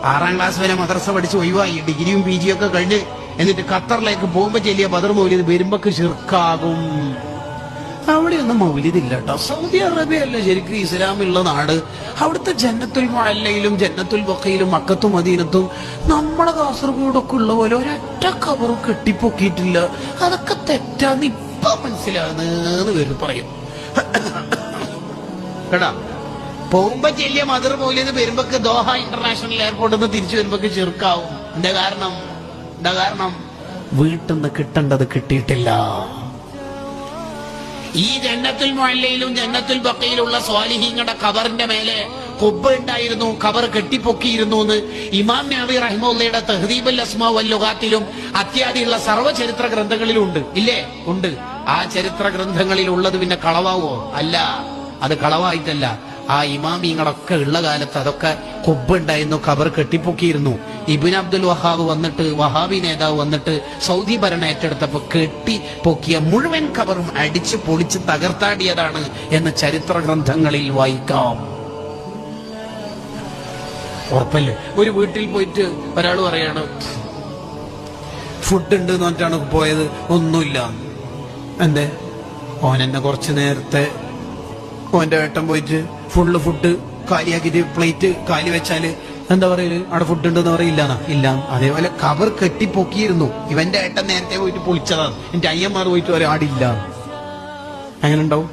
6ാം class വരെ മദ്രസ പഠിച്ച് ഒഴിവായി, ഡിഗ്രിയും PG ഒക്കെ കഴിഞ്ഞ് എന്നിട്ട് ഖത്തറിലേക്ക് പോകുമ്പോ ചെല്ലിയ ബദർ മൗലിദ് വരുമ്പക്ക് ശിർക്കാകും. അവിടെയൊന്നും മൗലിദില്ല കേട്ടോ. സൗദി അറേബ്യ അല്ല ശരിക്കും ഇസ്ലാമുള്ള നാട്. അവിടുത്തെ ജന്നത്തുൽ മുഅല്ലയിലും ജന്നത്തുൽ ബഖയിലും മക്കത്തും മദീനത്തും നമ്മളെ കാസർഗോഡൊക്കെ ഉള്ള പോലെ ഒരൊറ്റ കബറും കെട്ടിപ്പൊക്കിയിട്ടില്ല. അതൊക്കെ തെറ്റാന്ന് ഇപ്പൊ മനസ്സിലാകുന്നെന്ന് പേര് പറയും കേട്ടാ. പോകുമ്പോ ചെല്ലിയ ബദർ മൗലിദ് വരുമ്പക്ക് ദോഹ ഇന്റർനാഷണൽ എയർപോർട്ടിൽ നിന്ന് തിരിച്ചു വരുമ്പക്ക് ശിർക്കാവും. എന്താ കാരണം വീട്ടിൽ നിന്ന് കിട്ടേണ്ടത് കിട്ടിയിട്ടില്ല. ഈ ജന്നത്തുൽ മുഅല്ലയിലും ജന്നത്തുൽ ബഖയിലുള്ള സ്വാലിഹീങ്ങളുടെ ഖബറിന്റെ മേലെ ഖുബ്ബ ഉണ്ടായിരുന്നു, ഖബർ കെട്ടിപ്പൊക്കിയിരുന്നു എന്ന് ഇമാം നവവി റഹിമഹുള്ളയുടെ തഹ്ദീബുൽ അസ്മാ വൽ ലുഗാത്തിലും അത്യാദിയുള്ള സർവ്വ ചരിത്ര ഗ്രന്ഥങ്ങളിലും ഉണ്ട്. ഇല്ലേ? ഉണ്ട്. ആ ചരിത്ര ഗ്രന്ഥങ്ങളിൽ ഉള്ളത് പിന്നെ കളവാവോ? അല്ല, അത് കളവായിട്ടല്ല. ആ ഇമാമിങ്ങളൊക്കെ ഉള്ള കാലത്ത് അതൊക്കെ ഖുബ്ബ ഉണ്ടായിരുന്നു, ഖബർ കെട്ടിപ്പൊക്കിയിരുന്നു. ഇബ്നു അബ്ദുൽ വഹാബ് വന്നിട്ട്, വഹാബി നേതാവ് വന്നിട്ട് സൗദി ഭരണം ഏറ്റെടുത്തപ്പോ കെട്ടി പൊക്കിയ മുഴുവൻ ഖബറും അടിച്ച് പൊളിച്ച് തകർത്താടിയതാണ് എന്ന് ചരിത്ര ഗ്രന്ഥങ്ങളിൽ വായിക്കാം. ഉറപ്പല്ലേ? ഒരു വീട്ടിൽ പോയിട്ട് ഒരാൾ പറയാണ് ഫുഡ് ഉണ്ട് എന്ന് പറഞ്ഞിട്ടാണ് പോയത്, ഒന്നുമില്ല. എന്തേ? ഓനെന്നെ കുറച്ച് നേരത്തെ ഓന്റെ ഏട്ടൻ പോയിട്ട് ഫുള്ള് ഫുഡ് കാലിയാക്കിട്ട് പ്ലേറ്റ് കാലി വെച്ചാല് എന്താ പറയല്? അവിടെ ഫുഡ് ഉണ്ടെന്ന് പറയില്ലാന്നാ? ഇല്ല. അതേപോലെ ഖബർ കെട്ടിപ്പൊക്കിയിരുന്നു. ഇവന്റെ ഏട്ടൻ നേരത്തെ പോയിട്ട് പൊളിച്ചതാണ്. എന്റെ അയ്യന്മാർ പോയിട്ട് പറയാം ആടില്ല. അങ്ങനെ ഉണ്ടാവും.